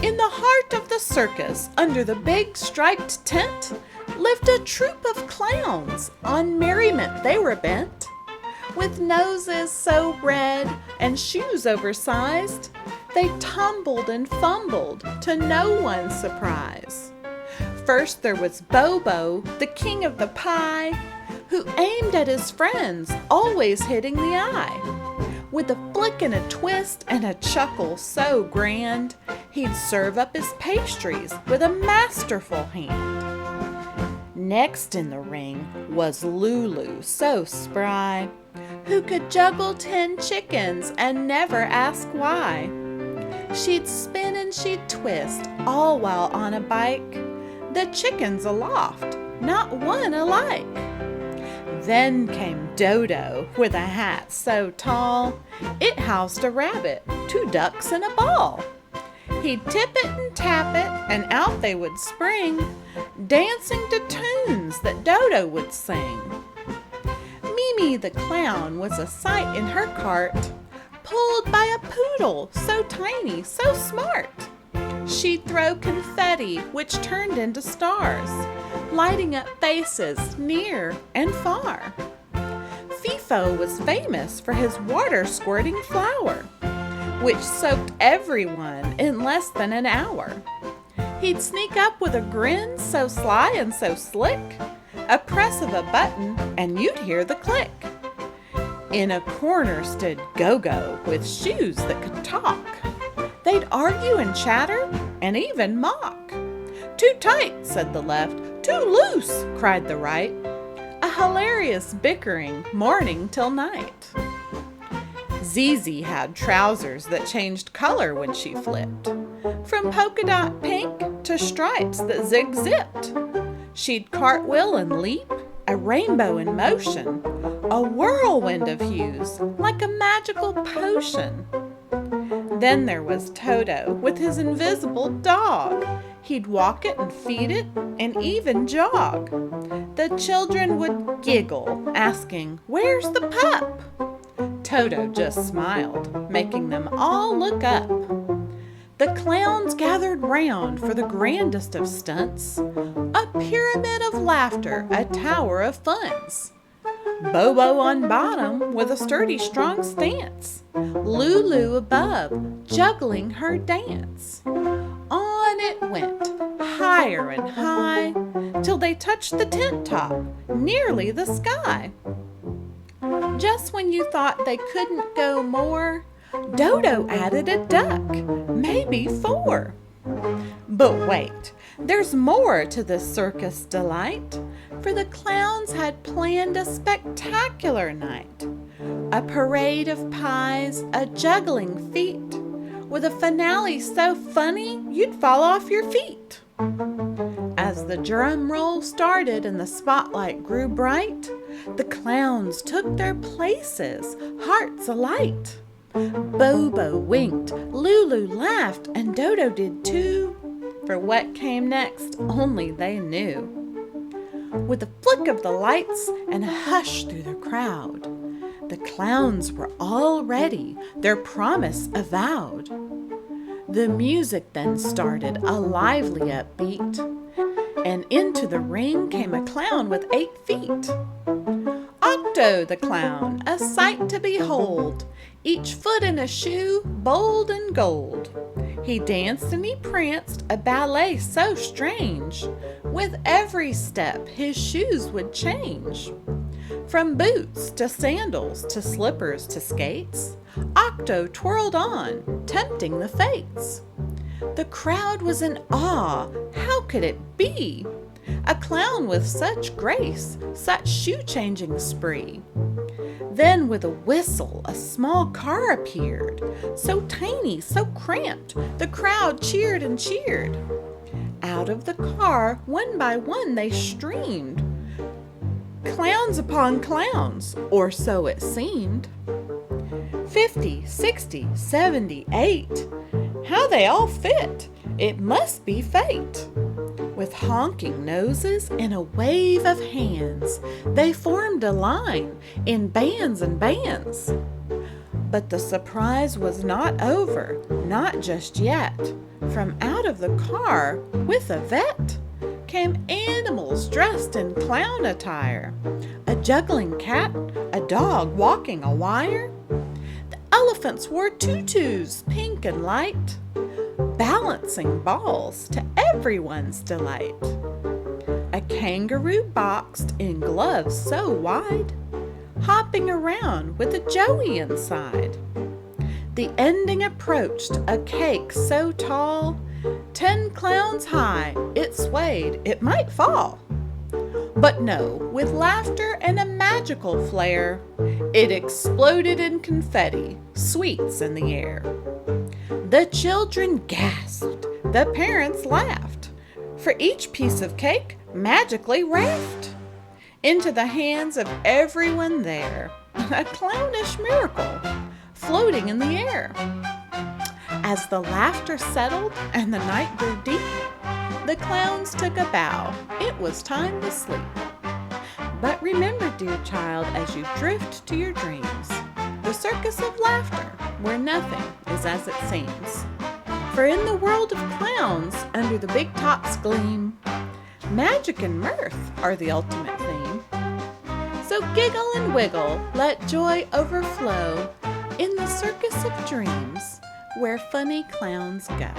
In the heart of the circus, under the big striped tent, lived a troop of clowns. On merriment they were bent. With noses so red and shoes oversized, they tumbled and fumbled to no one's surprise. First there was Bobo, the king of the pie, who aimed at his friends, always hitting the eye. With a flick and a twist and a chuckle so grand, he'd serve up his pastries with a masterful hand. Next in the ring was Lulu, so spry, who could juggle 10 chickens and never ask why. She'd spin and she'd twist, all while on a bike, the chickens aloft, not one alike. Then came Dodo with a hat so tall, it housed a rabbit, 2 ducks, and a ball. He'd tip it and tap it, and out they would spring, dancing to tunes that Dodo would sing. Mimi the clown was a sight in her cart, pulled by a poodle so tiny, so smart. She'd throw confetti, which turned into stars, lighting up faces near and far. Fifo was famous for his water-squirting flower, which soaked everyone in less than an hour. He'd sneak up with a grin so sly and so slick, a press of a button and you'd hear the click. In a corner stood Go-Go with shoes that could talk. They'd argue and chatter and even mock. "Too tight," said the left. "Too loose," cried the right. A hilarious bickering morning till night. Zizi had trousers that changed color when she flipped, from polka dot pink to stripes that zig-zipped. She'd cartwheel and leap, a rainbow in motion, a whirlwind of hues like a magical potion. Then there was Toto with his invisible dog. He'd walk it and feed it and even jog. The children would giggle, asking, "Where's the pup?" Toto just smiled, making them all look up. The clowns gathered round for the grandest of stunts, a pyramid of laughter, a tower of funs. Bobo on bottom with a sturdy, strong stance, Lulu above, juggling her dance. On it went, higher and high, till they touched the tent top, nearly the sky. Just when you thought they couldn't go more, Dodo added a duck, maybe 4. But wait, there's more to this circus delight, for the clowns had planned a spectacular night. A parade of pies, a juggling feat, with a finale so funny you'd fall off your feet. As the drum roll started and the spotlight grew bright, the clowns took their places, hearts alight. Bobo winked, Lulu laughed, and Dodo did too. For what came next, only they knew. With a flick of the lights and a hush through the crowd, the clowns were all ready, their promise avowed. The music then started, a lively upbeat, and into the ring came a clown with 8 feet. Octo the clown, a sight to behold, each foot in a shoe, bold and gold. He danced and he pranced, a ballet so strange. With every step his shoes would change. From boots to sandals to slippers to skates, Octo twirled on, tempting the fates. The crowd was in awe. How could it be? A clown with such grace, such shoe-changing spree. Then with a whistle, a small car appeared, so tiny, so cramped, the crowd cheered and cheered. Out of the car, one by one they streamed, clowns upon clowns, or so it seemed. 50, 60, 70, 8. How they all fit! It must be fate. With honking noses and a wave of hands, they formed a line in bands and bands. But the surprise was not over, not just yet. From out of the car, with a vet, came animals dressed in clown attire. A juggling cat, a dog walking a wire. The elephants wore tutus, pink and light, balancing balls to everyone's delight. A kangaroo boxed in gloves so wide, hopping around with a joey inside. The ending approached, a cake so tall, 10 clowns high, it swayed, it might fall. But no, with laughter and a magical flair, it exploded in confetti, sweets in the air. The children gasped, the parents laughed, for each piece of cake magically wrapped into the hands of everyone there, a clownish miracle floating in the air. As the laughter settled and the night grew deep, the clowns took a bow. It was time to sleep. But remember, dear child, as you drift to your dreams, the circus of laughter, where nothing is as it seems. For in the world of clowns, under the big top's gleam, magic and mirth are the ultimate theme. So giggle and wiggle, let joy overflow in the circus of dreams, where funny clowns go.